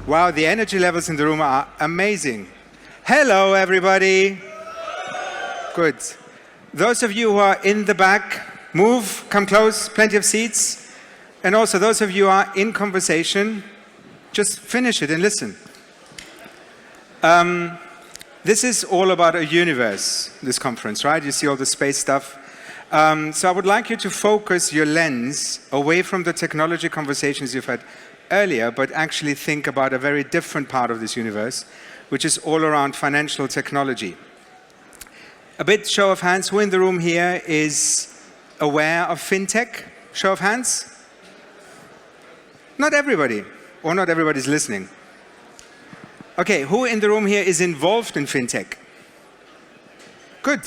Wow, the energy levels in the room are amazing. Hello, everybody. Good. Those of you who are in the back, move, come close, plenty of seats. And also those of you who are in conversation, just finish it and listen. This is all about a universe, this conference, right? You see all the space stuff. So I would like you to focus your lens away from the technology conversations you've had earlier, but actually think about a very different part of this universe, which is all around financial technology. A bit show of hands, who in the room here is aware of fintech? Show of hands? Not everybody, or not everybody's listening. Okay, who in the room here is involved in fintech? Good.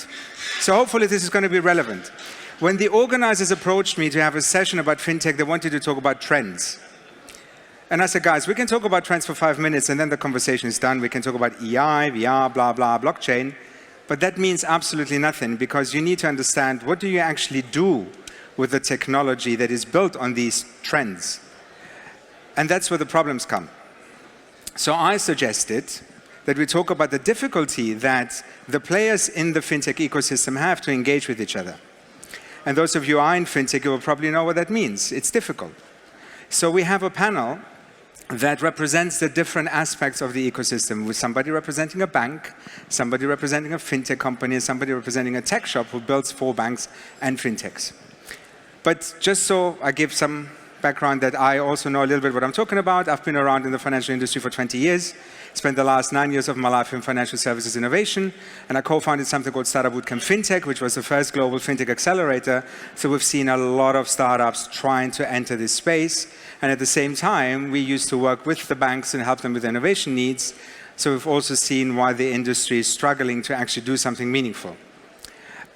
So hopefully this is going to be relevant. When the organizers approached me to have a session about fintech, they wanted to talk about trends. And I said, guys, we can talk about trends for 5 minutes and then the conversation is done. We can talk about EI, VR, blah, blah, blockchain. But that means absolutely nothing because you need to understand what do you actually do with the technology that is built on these trends. And that's where the problems come. So I suggested that we talk about the difficulty that the players in the fintech ecosystem have to engage with each other. And those of you who are in fintech, you will probably know what that means. It's difficult. So we have a panel that represents the different aspects of the ecosystem, with somebody representing a bank, somebody representing a fintech company, and somebody representing a tech shop who builds for banks and fintechs. But just so I give some background that I also know a little bit what I'm talking about, I've been around in the financial industry for 20 years, spent the last 9 years of my life in financial services innovation, and I co-founded something called Startup Bootcamp Fintech, which was the first global fintech accelerator. So we've seen a lot of startups trying to enter this space. And at the same time, we used to work with the banks and help them with their innovation needs. So we've also seen why the industry is struggling to actually do something meaningful.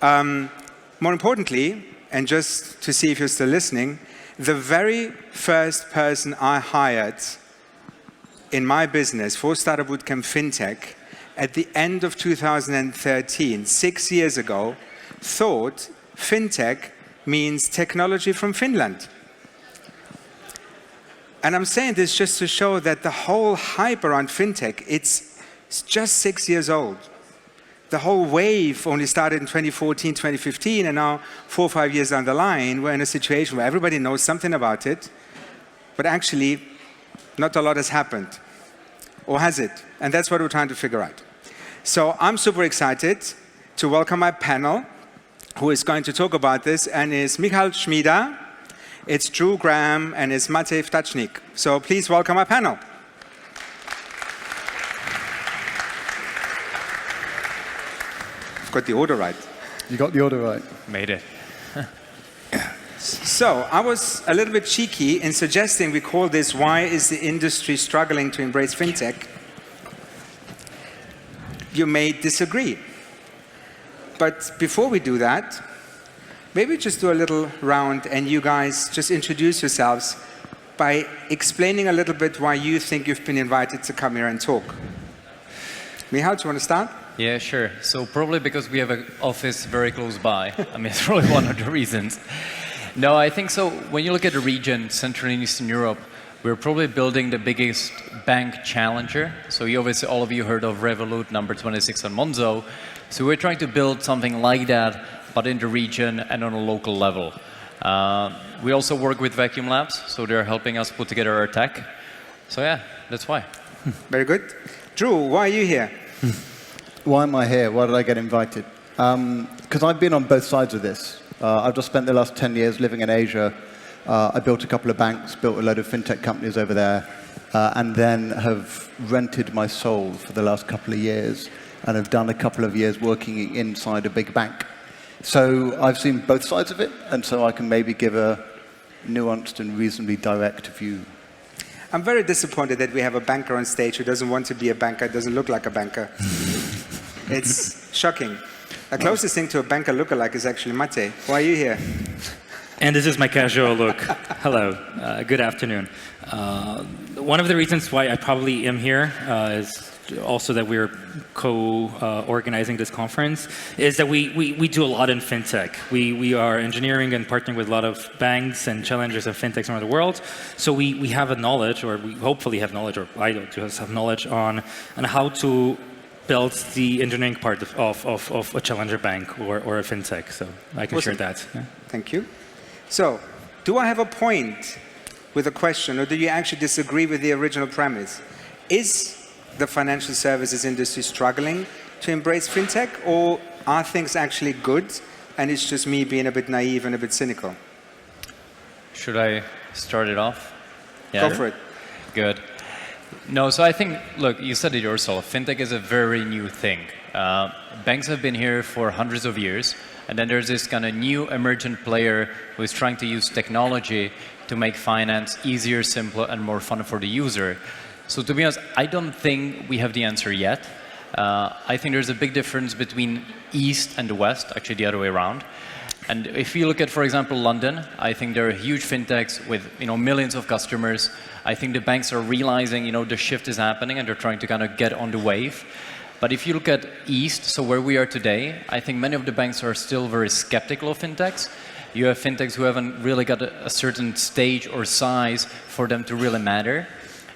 More importantly, and just to see if you're still listening, the very first person I hired in my business for Startup Bootcamp Fintech at the end of 2013, 6 years ago, thought fintech means technology from Finland. And I'm saying this just to show that the whole hype around fintech, it's just 6 years old. The whole wave only started in 2014, 2015, and now 4 or 5 years down the line, we're in a situation where everybody knows something about it, but actually not a lot has happened. Or has it? And that's what we're trying to figure out. So I'm super excited to welcome my panel, who is going to talk about this, and is Michal Schmida, it's Drew Graham, and it's Matej Vtačnik. So please welcome our panel. I've got the order right. You got the order right. Made it. So I was a little bit cheeky in suggesting we call this "Why is the industry struggling to embrace fintech?" You may disagree. But before we do that, maybe just do a little round and you guys just introduce yourselves by explaining a little bit why you think you've been invited to come here and talk. Michal, do you want to start? Yeah, sure. So probably because we have an office very close by. I mean, it's probably one of the reasons. No, I think so. When you look at the region, Central and Eastern Europe, we're probably building the biggest bank challenger. So you obviously, all of you heard of Revolut, number 26 on Monzo. So we're trying to build something like that, but in the region and on a local level. We also work with Vacuum Labs, so they're helping us put together our tech. So yeah, that's why. Very good. Drew, why are you here? Why am I here? Why did I get invited? Because I've been on both sides of this. I've just spent the last 10 years living in Asia. I built a couple of banks, built a load of fintech companies over there, and then have rented my soul for the last couple of years, and have done a couple of years working inside a big bank. So I've seen both sides of it, and so I can maybe give a nuanced and reasonably direct view. I'm very disappointed that we have a banker on stage who doesn't want to be a banker, doesn't look like a banker. It's shocking. The closest thing to a banker lookalike is actually Matej. Why are you here? And this is my casual look. Hello, good afternoon. One of the reasons why I probably am here is also that we're co-organizing this conference, is that we do a lot in fintech. We are engineering and partnering with a lot of banks and challengers and fintechs around the world. So we have a knowledge, or we hopefully have knowledge, or I don't just have knowledge on how to build the engineering part of a challenger bank or a fintech. So I can share that. Yeah. Thank you. So, do I have a point with a question, or do you actually disagree with the original premise? Is the financial services industry struggling to embrace fintech, or are things actually good and it's just me being a bit naive and a bit cynical? Should I start it off? Go for it. Good. No, so I think, look, you said it yourself, fintech is a very new thing. Banks have been here for hundreds of years, and then there's this kind of new emergent player who is trying to use technology to make finance easier, simpler, and more fun for the user. So to be honest, I don't think we have the answer yet. I think there's a big difference between East and the West, actually the other way around. And if you look at, for example, London, I think there are huge fintechs with millions of customers. I think the banks are realizing the shift is happening and they're trying to kind of get on the wave. But if you look at East, so where we are today, I think many of the banks are still very skeptical of fintechs. You have fintechs who haven't really got a certain stage or size for them to really matter.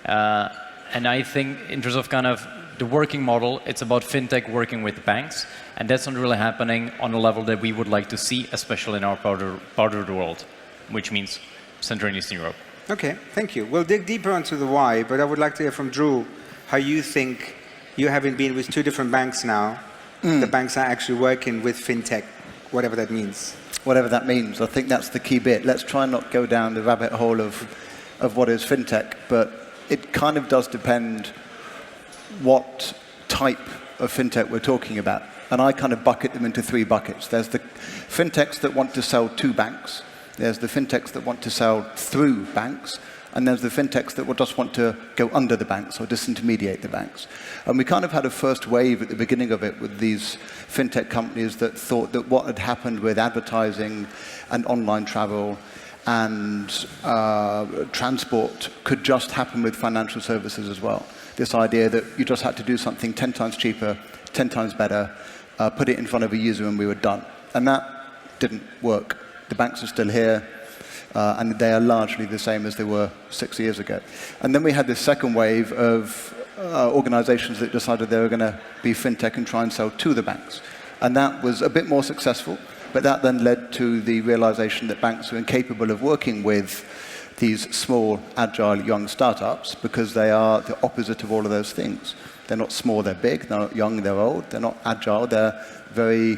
And I think in terms of kind of the working model, it's about fintech working with banks. And that's not really happening on a level that we would like to see, especially in our part of the world, which means Central and Eastern Europe. Okay, thank you. We'll dig deeper into the why, but I would like to hear from Drew how you think, you having been with two different banks now, the banks are actually working with fintech, whatever that means. Whatever that means. I think that's the key bit. Let's try and not go down the rabbit hole of what is fintech, but it kind of does depend what type of fintech we're talking about. And I kind of bucket them into three buckets. There's the fintechs that want to sell to banks. There's the fintechs that want to sell through banks. And there's the fintechs that will just want to go under the banks or disintermediate the banks. And we kind of had a first wave at the beginning of it with these fintech companies that thought that what had happened with advertising and online travel and transport could just happen with financial services as well. This idea that you just had to do something 10 times cheaper, 10 times better, put it in front of a user and we were done. And that didn't work. The banks are still here, and they are largely the same as they were 6 years ago. And then we had this second wave of organizations that decided they were going to be fintech and try and sell to the banks. And that was a bit more successful, but that then led to the realization that banks are incapable of working with these small, agile, young startups because they are the opposite of all of those things. They're not small, they're big. They're not young, they're old. They're not agile. They're very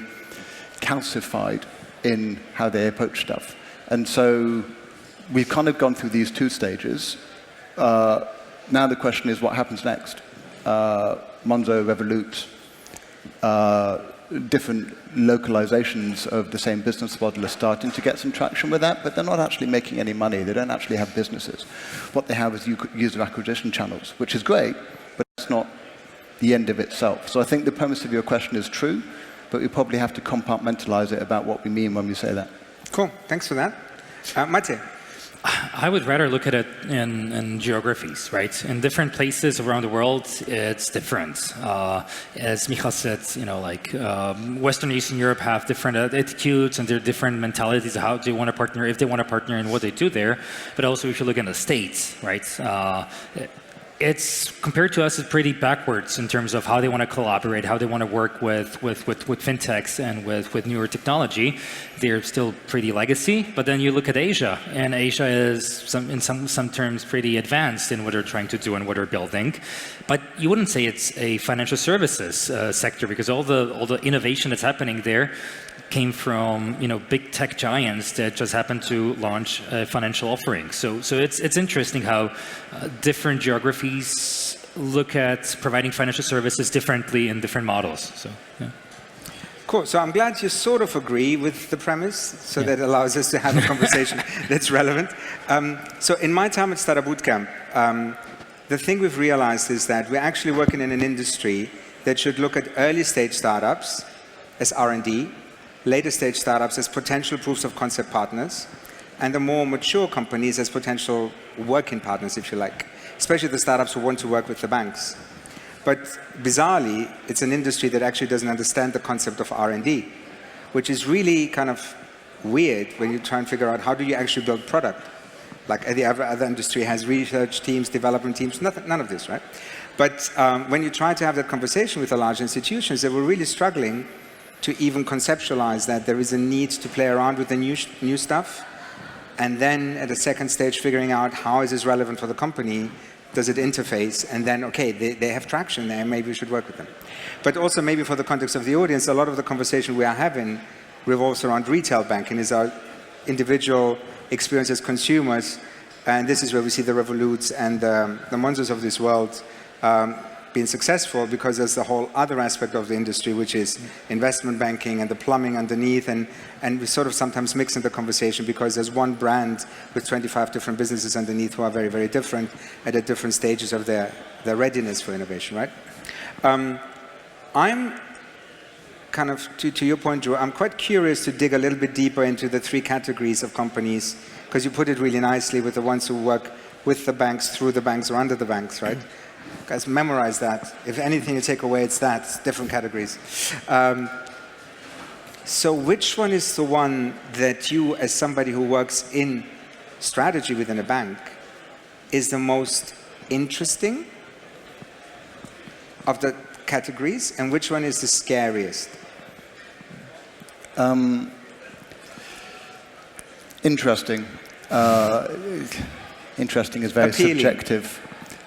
calcified in how they approach stuff. And so we've kind of gone through these two stages. Now the question is, what happens next? Monzo, Revolut, different localizations of the same business model are starting to get some traction with that, but they're not actually making any money. They don't actually have businesses. What they have is user acquisition channels, which is great, but it's not the end of itself. So I think the premise of your question is true, but we probably have to compartmentalize it about what we mean when we say that. Cool, thanks for that. Mate? I would rather look at it in geographies, right? In different places around the world, it's different. As Michal said, Western and Eastern Europe have different attitudes and their different mentalities of how they want to partner, if they want to partner, and what they do there. But also, if you look in the States, right? It's, compared to us, it's pretty backwards in terms of how they want to collaborate, how they want to work with fintechs and with newer technology. They're still pretty legacy. But then you look at Asia, and Asia is, in some terms, pretty advanced in what they're trying to do and what they're building. But you wouldn't say it's a financial services sector, because all the innovation that's happening there came from big tech giants that just happened to launch a financial offering. So it's interesting how different geographies look at providing financial services differently in different models. So yeah. Cool. So I'm glad you sort of agree with the premise, so that allows us to have a conversation that's relevant. So in my time at Startup Bootcamp, the thing we've realized is that we're actually working in an industry that should look at early stage startups as R&D, later stage startups as potential proofs of concept partners, and the more mature companies as potential working partners, if you like, especially the startups who want to work with the banks. But bizarrely, it's an industry that actually doesn't understand the concept of R&D, which is really kind of weird when you try and figure out how do you actually build product. Like every other industry has research teams, development teams, none of this, right? But when you try to have that conversation with the large institutions, they were really struggling to even conceptualize that there is a need to play around with the new stuff, and then at a second stage figuring out how is this relevant for the company, does it interface, and then, okay, they have traction there, maybe we should work with them. But also maybe for the context of the audience, a lot of the conversation we are having revolves around retail banking, is our individual experience as consumers, and this is where we see the Revoluts and the Monzos of this world being successful, because there's the whole other aspect of the industry, which is investment banking and the plumbing underneath, and we sort of sometimes mix in the conversation because there's one brand with 25 different businesses underneath who are very, very different at different stages of their readiness for innovation, right? I'm kind of, to your point, Drew, I'm quite curious to dig a little bit deeper into the three categories of companies, because you put it really nicely with the ones who work with the banks, through the banks, or under the banks, right? Guys, memorize that. If anything you take away, it's that. It's different categories. So which one is the one that you, as somebody who works in strategy within a bank, is the most interesting of the categories, and which one is the scariest? Interesting. Interesting is very subjective.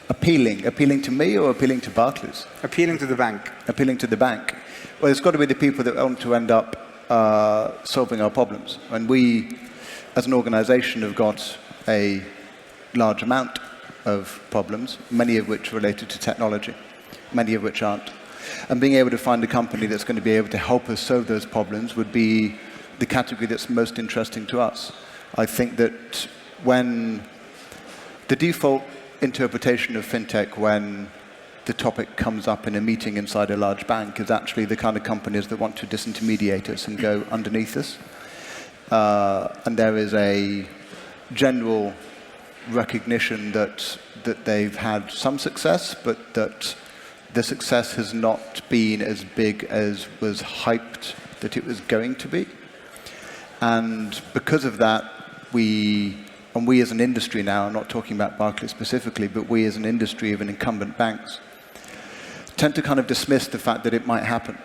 Appealing to me or appealing to Barclays? Appealing to the bank. Appealing to the bank. Well, it's got to be the people that want to end up solving our problems. And we, as an organization, have got a large amount of problems, many of which are related to technology, many of which aren't. And being able to find a company that's going to be able to help us solve those problems would be the category that's most interesting to us. I think that when the default interpretation of fintech when the topic comes up in a meeting inside a large bank is actually the kind of companies that want to disintermediate us and go underneath us. And there is a general recognition that they've had some success, but that the success has not been as big as was hyped that it was going to be. And because of that, we as an industry now, I'm not talking about Barclays specifically, but we as an industry of incumbent banks, tend to kind of dismiss the fact that it might happen.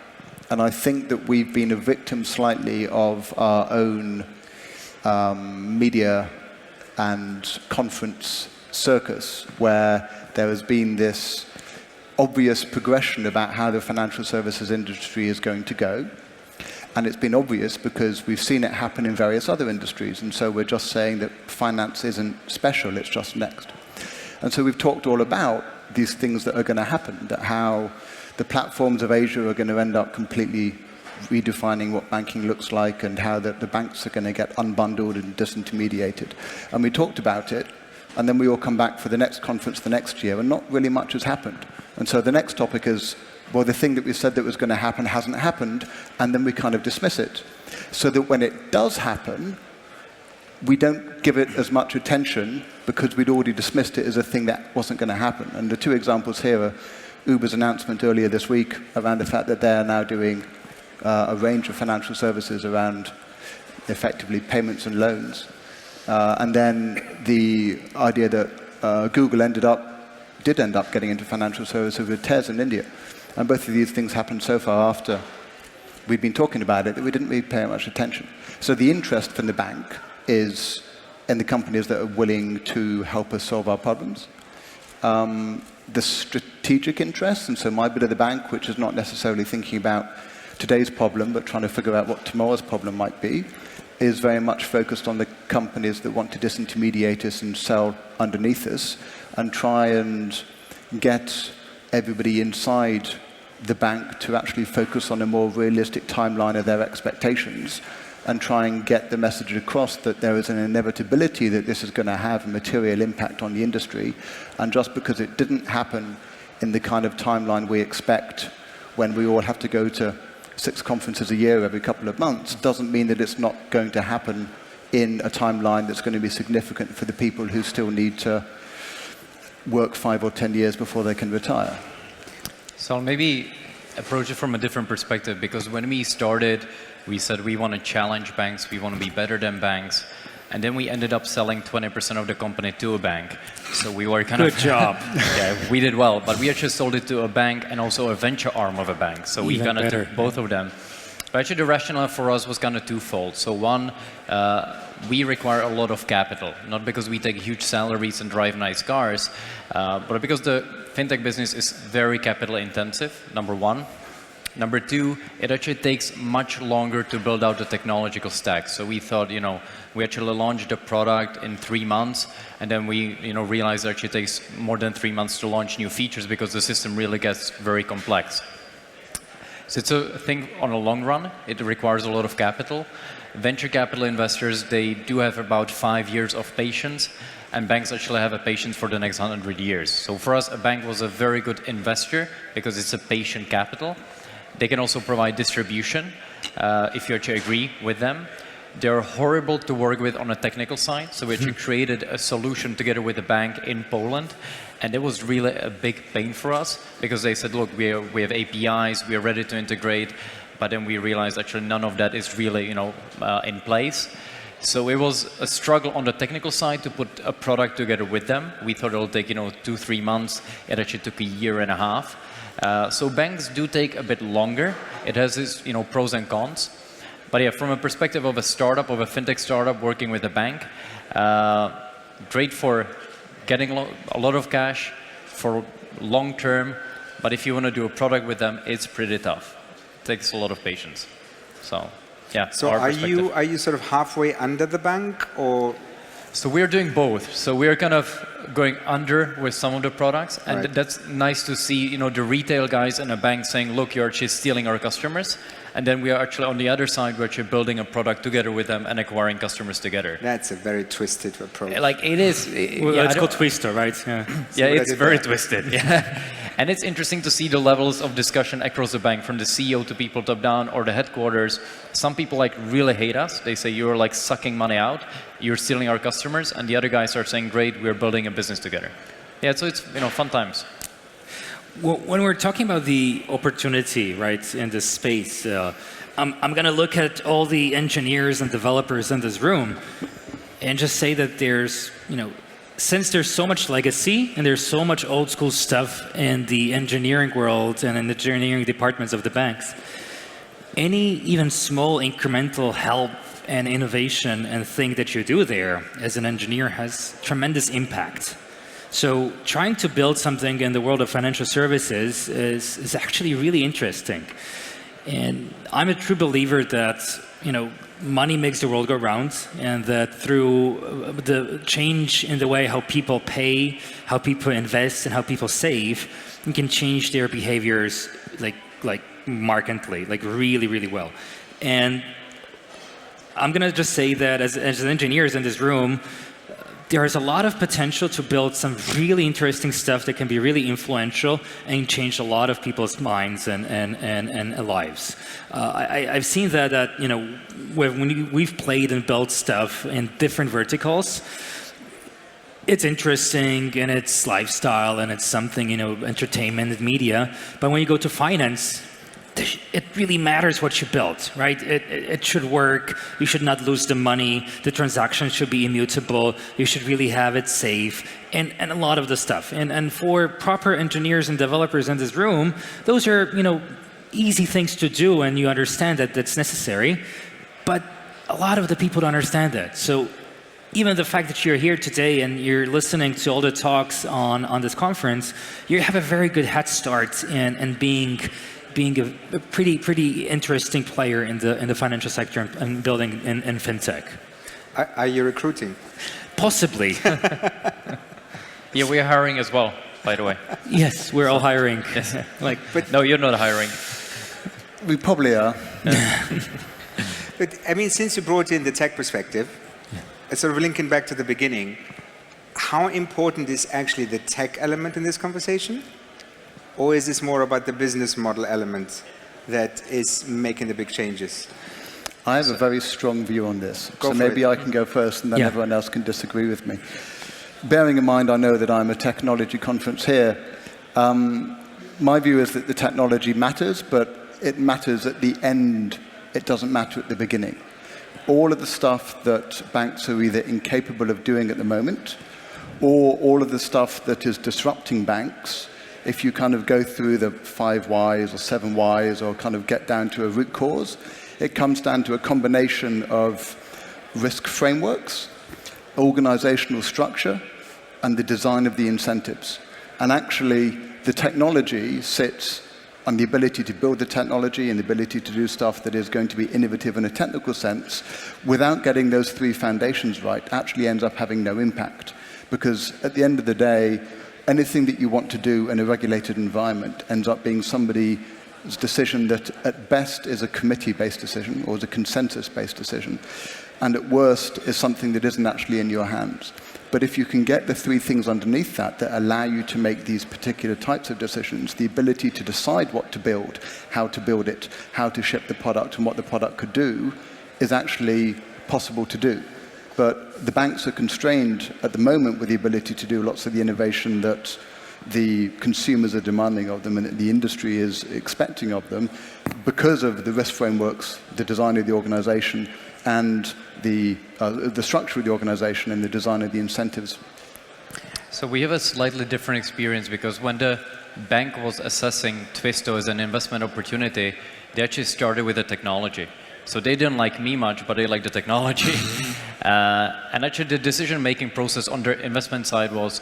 And I think that we've been a victim slightly of our own media and conference circus, where there has been this obvious progression about how the financial services industry is going to go. And it's been obvious because we've seen it happen in various other industries. And so we're just saying that finance isn't special, it's just next. And so we've talked all about these things that are going to happen, that how the platforms of Asia are going to end up completely redefining what banking looks like, and how the banks are going to get unbundled and disintermediated. And we talked about it, and then we all come back for the next conference the next year, and not really much has happened. And so the next topic is, well, the thing that we said that was going to happen hasn't happened, and then we kind of dismiss it. So that when it does happen, we don't give it as much attention because we'd already dismissed it as a thing that wasn't going to happen. And the two examples here are Uber's announcement earlier this week around the fact that they are now doing a range of financial services around effectively payments and loans. And then the idea that Google did end up getting into financial services with Tez in India. And both of these things happened so far after we'd been talking about it that we didn't really pay much attention. So the interest from the bank is in the companies that are willing to help us solve our problems. The strategic interest, and so my bit of the bank, which is not necessarily thinking about today's problem, but trying to figure out what tomorrow's problem might be, is very much focused on the companies that want to disintermediate us and sell underneath us, and try and get everybody inside the bank to actually focus on a more realistic timeline of their expectations, and try and get the message across that there is an inevitability that this is going to have a material impact on the industry. And just because it didn't happen in the kind of timeline we expect when we all have to go to 6 conferences a year every couple of months, doesn't mean that it's not going to happen in a timeline that's going to be significant for the people who still need to work 5 or 10 years before they can retire. So I'll maybe approach it from a different perspective, because when we started, we said we want to challenge banks, we want to be better than banks, and then we ended up selling 20% of the company to a bank. So we were kind Good job. Yeah, we did well, but we actually sold it to a bank and also a venture arm of a bank. So we kind of took both of them. But actually the rationale for us was kind of twofold. So one, we require a lot of capital, not because we take huge salaries and drive nice cars, but because the fintech business is very capital intensive, number one. Number two, it actually takes much longer to build out the technological stack. So we thought, we actually launched the product in 3 months, and then we, realized it actually takes more than 3 months to launch new features because the system really gets very complex. So it's a thing on a long run. It requires a lot of capital. Venture capital investors, they do have about 5 years of patience, and banks actually have a patience for the next 100 years. So for us, a bank was a very good investor because it's a patient capital. They can also provide distribution if you actually agree with them. They're horrible to work with on a technical side, so we actually created a solution together with a bank in Poland, and it was really a big pain for us because they said, look, we have APIs, we are ready to integrate, but then we realized actually none of that is really in place. So it was a struggle on the technical side to put a product together with them. We thought it'll take 2-3 months. It actually took a year and a half. So banks do take a bit longer. It has its pros and cons. But yeah, from a perspective of a startup, of a fintech startup working with a bank, great for getting a lot of cash for long term. But if you want to do a product with them, it's pretty tough. It takes a lot of patience. So yeah. So are you sort of halfway under the bank, or? So we're doing both. So we're kind of going under with some of the products, and that's nice to see, the retail guys in a bank saying, look, you're actually stealing our customers. And then we are actually on the other side, we're actually building a product together with them and acquiring customers together. That's a very twisted approach. Like it is. It's called Twister, right? Yeah, yeah, it's very twisted. Yeah. And it's interesting to see the levels of discussion across the bank, from the CEO to people top down or the headquarters. Some people really hate us. They say you're like sucking money out, you're stealing our customers, and the other guys are saying, great, we're building a business together. Yeah, so it's fun times. Well, when we're talking about the opportunity, right, in this space, I'm going to look at all the engineers and developers in this room and just say that there's, since there's so much legacy and there's so much old school stuff in the engineering world and in the engineering departments of the banks, any even small incremental help and innovation and thing that you do there as an engineer has tremendous impact. So trying to build something in the world of financial services is actually really interesting. And I'm a true believer that, money makes the world go round, and that through the change in the way how people pay, how people invest, and how people save, you can change their behaviors like markedly, like really, really well. And I'm going to just say that as engineers in this room, there is a lot of potential to build some really interesting stuff that can be really influential and change a lot of people's minds and lives. I've seen that when we've played and built stuff in different verticals, it's interesting and it's lifestyle and it's something, entertainment and media. But when you go to finance, it really matters what you build, right? It should work. You should not lose the money. The transaction should be immutable. You should really have it safe, and a lot of the stuff. And for proper engineers and developers in this room, those are easy things to do, and you understand that that's necessary. But a lot of the people don't understand that. So even the fact that you're here today and you're listening to all the talks on this conference, you have a very good head start in being a pretty interesting player in the financial sector and building in fintech. Are you recruiting? Possibly. Yeah, we are hiring as well, by the way. Yes, we're all hiring. Yes. But no, you're not hiring. We probably are. But I mean, since you brought in the tech perspective, sort of linking back to the beginning, how important is actually the tech element in this conversation? Or is this more about the business model element that is making the big changes? I have a very strong view on this. So maybe I can go first and then everyone else can disagree with me. Bearing in mind, I know that I'm a technology conference here. my view is that the technology matters, but it matters at the end. It doesn't matter at the beginning. All of the stuff that banks are either incapable of doing at the moment, or all of the stuff that is disrupting banks, if you kind of go through the 5 whys or 7 whys or kind of get down to a root cause, it comes down to a combination of risk frameworks, organizational structure, and the design of the incentives. And actually, the technology sits on the ability to build the technology and the ability to do stuff that is going to be innovative in a technical sense, without getting those 3 foundations right, actually ends up having no impact. Because at the end of the day, anything that you want to do in a regulated environment ends up being somebody's decision that at best is a committee-based decision or is a consensus-based decision, and at worst is something that isn't actually in your hands. But if you can get the 3 things underneath that allow you to make these particular types of decisions, the ability to decide what to build, how to build it, how to ship the product, and what the product could do, is actually possible to do. But the banks are constrained at the moment with the ability to do lots of the innovation that the consumers are demanding of them and that the industry is expecting of them because of the risk frameworks, the design of the organization, and the structure of the organization and the design of the incentives. So we have a slightly different experience because when the bank was assessing Twisto as an investment opportunity, they actually started with the technology. So they didn't like me much, but they liked the technology. And actually the decision-making process on the investment side was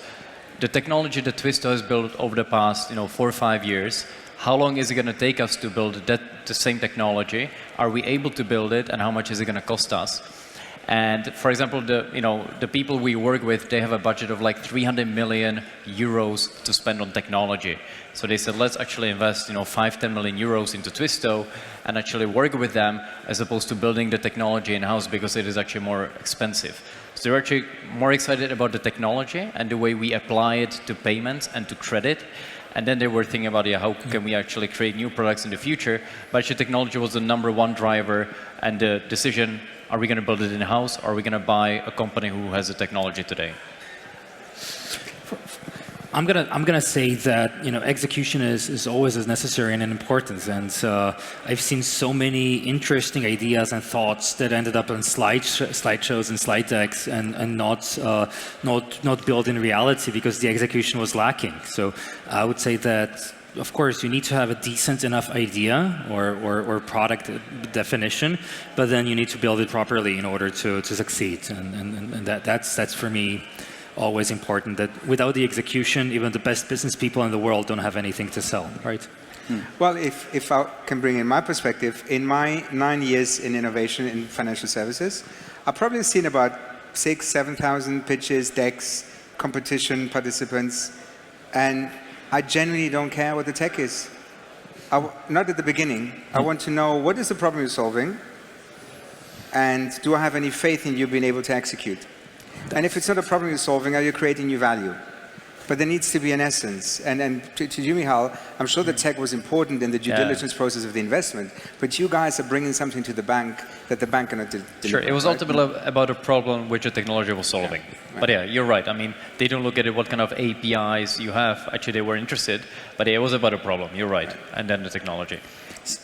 the technology that Twisto has built over the past 4 or 5 years. How long is it going to take us to build the same technology? Are we able to build it, and how much is it going to cost us? And for example, the people we work with, they have a budget of like 300 million euros to spend on technology. So they said, let's actually invest 5-10 million euros into Twisto and actually work with them as opposed to building the technology in-house because it is actually more expensive. So they're actually more excited about the technology and the way we apply it to payments and to credit. And then they were thinking about, how can we actually create new products in the future? But actually technology was the #1 driver, and the decision, are we going to build it in-house, or are we going to buy a company who has the technology today? I'm gonna say that execution is always as necessary and important, and I've seen so many interesting ideas and thoughts that ended up on slideshows and slide decks and not built in reality because the execution was lacking. So I would say that, of course, you need to have a decent enough idea or product definition, but then you need to build it properly in order to succeed, and that's for me always important, that without the execution, even the best business people in the world don't have anything to sell, right? Well, if I can bring in my perspective, in my 9 years in innovation in financial services, I've probably seen about 6,000-7,000 pitches, decks, competition participants, and I genuinely don't care what the tech is. Not at the beginning. I want to know, what is the problem you're solving, and do I have any faith in you being able to execute? And if it's not a problem you're solving, are you creating new value? But there needs to be an essence. And to you, Michal, I'm sure the tech was important in the due diligence process of the investment, but you guys are bringing something to the bank that the bank cannot deliver. Sure, it was ultimately about a problem which the technology was solving. Right. But yeah, you're right. I mean, they don't look at it, what kind of APIs you have. Actually, they were interested, but yeah, it was about a problem. You're right. And then the technology.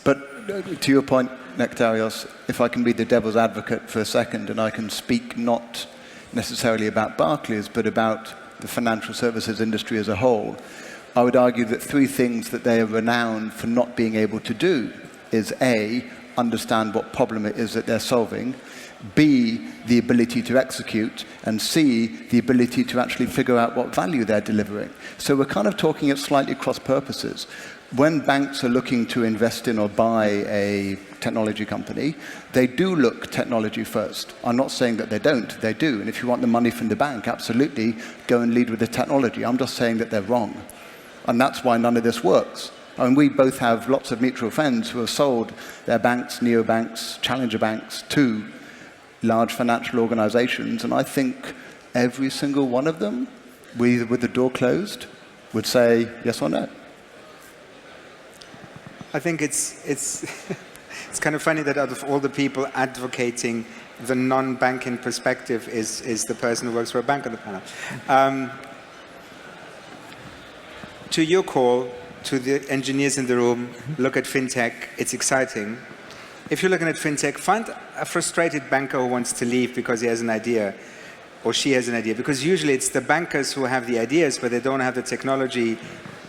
But to your point, Nektarios, if I can be the devil's advocate for a second, and I can speak not necessarily about Barclays, but about the financial services industry as a whole, I would argue that 3 things that they are renowned for not being able to do is A, understand what problem it is that they're solving, B, the ability to execute, and C, the ability to actually figure out what value they're delivering. So we're kind of talking at slightly cross purposes. When banks are looking to invest in or buy a technology company, they do look technology first. I'm not saying that they don't, they do. And if you want the money from the bank, absolutely, go and lead with the technology. I'm just saying that they're wrong. And that's why none of this works. I mean, we both have lots of mutual friends who have sold their banks, neobanks, challenger banks to large financial organizations. And I think every single one of them, with the door closed, would say yes or no. I think it's kind of funny that out of all the people advocating the non-banking perspective is the person who works for a bank on the panel. To your call, to the engineers in the room, look at fintech, it's exciting. If you're looking at fintech, find a frustrated banker who wants to leave because he has an idea, or she has an idea, because usually it's the bankers who have the ideas, but they don't have the technology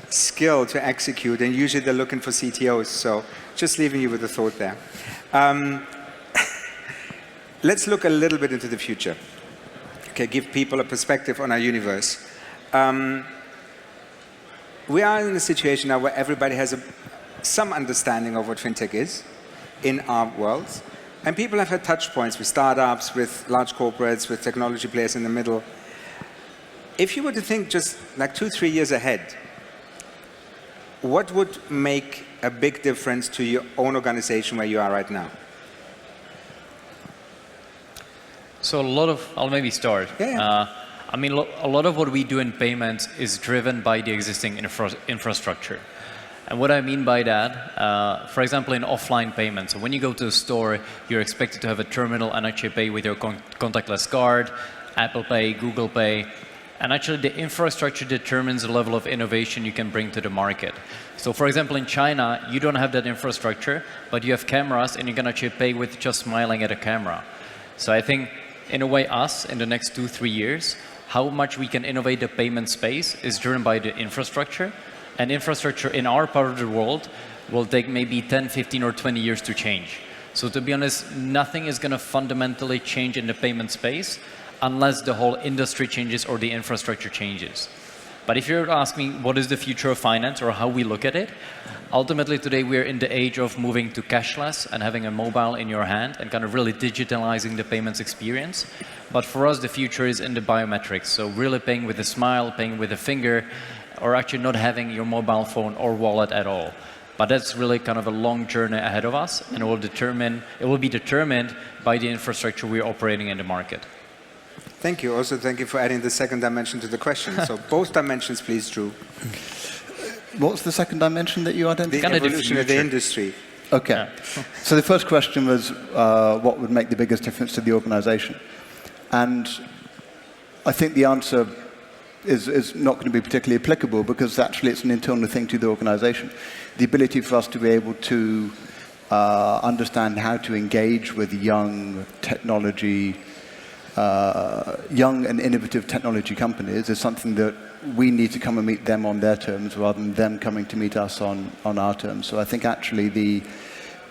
skill to execute, and usually they're looking for CTOs. So just leaving you with a thought there. Let's look a little bit into the future. Okay, give people a perspective on our universe. We are in a situation now where everybody has some understanding of what fintech is in our world. And people have had touch points with startups, with large corporates, with technology players in the middle. If you were to think just like 2-3 years ahead, what would make a big difference to your own organization where you are right now? So I'll maybe start. Yeah. I mean, a lot of what we do in payments is driven by the existing infrastructure. And what I mean by that, for example, in offline payments, so when you go to a store, you're expected to have a terminal and actually pay with your contactless card, Apple Pay, Google Pay. And actually, the infrastructure determines the level of innovation you can bring to the market. So for example, in China, you don't have that infrastructure, but you have cameras, and you can actually pay with just smiling at a camera. So I think, in a way, us, in the next 2-3 years, how much we can innovate the payment space is driven by the infrastructure. And infrastructure in our part of the world will take maybe 10, 15, or 20 years to change. So to be honest, nothing is going to fundamentally change in the payment space unless the whole industry changes or the infrastructure changes. But if you're asking what is the future of finance or how we look at it, ultimately today we're in the age of moving to cashless and having a mobile in your hand and kind of really digitalizing the payments experience. But for us, the future is in the biometrics. So really paying with a smile, paying with a finger, or actually not having your mobile phone or wallet at all. But that's really kind of a long journey ahead of us, and it will be determined by the infrastructure we're operating in the market. Thank you. Also, thank you for adding the second dimension to the question. So both dimensions, please, Drew. What's the second dimension that you identified? The evolution of the industry. Okay. Yeah. So the first question was, what would make the biggest difference to the organization? And I think the answer is not going to be particularly applicable because actually it's an internal thing to the organization. The ability for us to be able to understand how to engage with young and innovative technology companies is something that we need to come and meet them on their terms rather than them coming to meet us on our terms. So I think actually the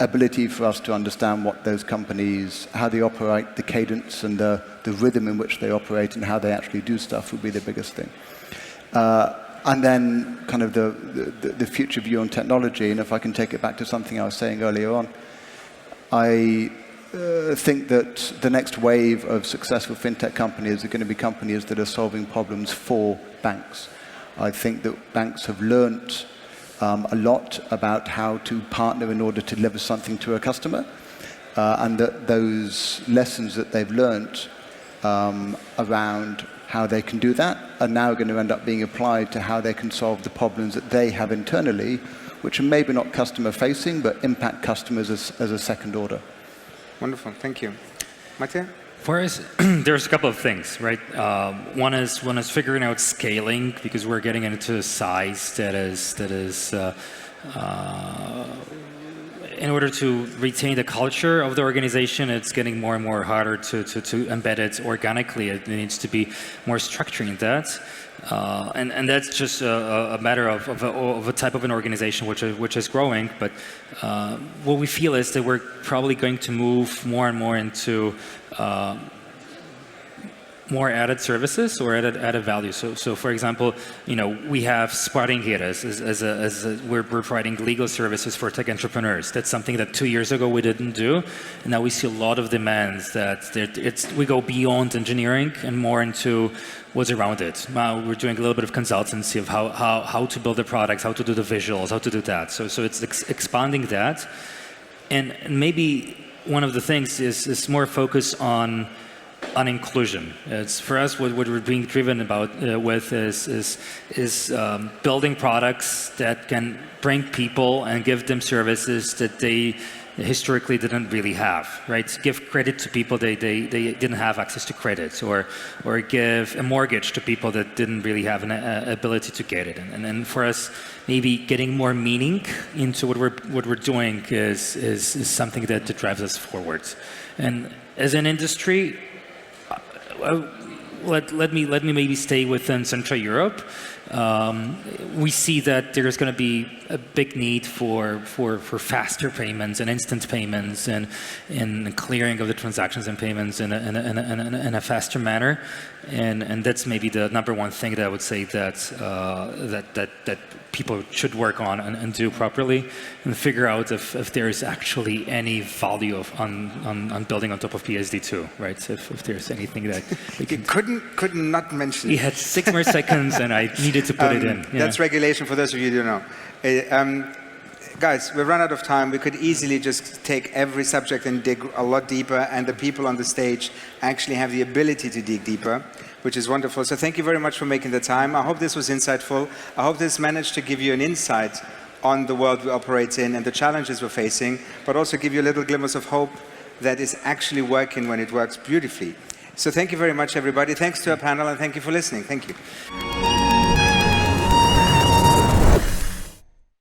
ability for us to understand what those companies, how they operate, the cadence and the rhythm in which they operate and how they actually do stuff would be the biggest thing. And then kind of the future view on technology, and if I can take it back to something I was saying earlier on, I think that the next wave of successful fintech companies are going to be companies that are solving problems for banks. I think that banks have learnt a lot about how to partner in order to deliver something to a customer, and that those lessons that they've learnt around how they can do that are now going to end up being applied to how they can solve the problems that they have internally, which are maybe not customer-facing, but impact customers as a second order. Wonderful, thank you. Mate? For us, there's a couple of things, right? One is figuring out scaling because we're getting into a size that is in order to retain the culture of the organization, it's getting more and more harder to embed it organically. It needs to be more structuring that. And that's just a matter of a type of an organization which is growing. But what we feel is that we're probably going to move more and more into more added services or added value. So for example, we have spotting here we're providing legal services for tech entrepreneurs. That's something that 2 years ago we didn't do. And now we see a lot of demands that we go beyond engineering and more into what's around it. Now we're doing a little bit of consultancy of how to build the products, how to do the visuals, how to do that. So it's expanding that. And maybe one of the things is more focus on inclusion. It's for us what we're being driven about with is building products that can bring people and give them services that they historically didn't really have, right? Give credit to people they didn't have access to credit, or give a mortgage to people that didn't really have an ability to get it. And then for us, maybe getting more meaning into what we're doing is something that drives us forward. And as an industry, let me maybe stay within Central Europe. We see that there's going to be a big need for faster payments and instant payments and clearing of the transactions and payments in a faster manner, and that's maybe the number one thing that I would say that people should work on and do properly, and figure out if there is actually any value on building on top of PSD2, right? If there's anything that we can... Could not mention. We had 6 more seconds, and I needed to put it in. Yeah. That's regulation for those of you who don't know. Guys, we've run out of time. We could easily just take every subject and dig a lot deeper, and the people on the stage actually have the ability to dig deeper, which is wonderful. So thank you very much for making the time. I hope this was insightful. I hope this managed to give you an insight on the world we operate in and the challenges we're facing, but also give you a little glimpse of hope that is actually working when it works beautifully. So thank you very much, everybody. Thanks to our panel, and thank you for listening. Thank you.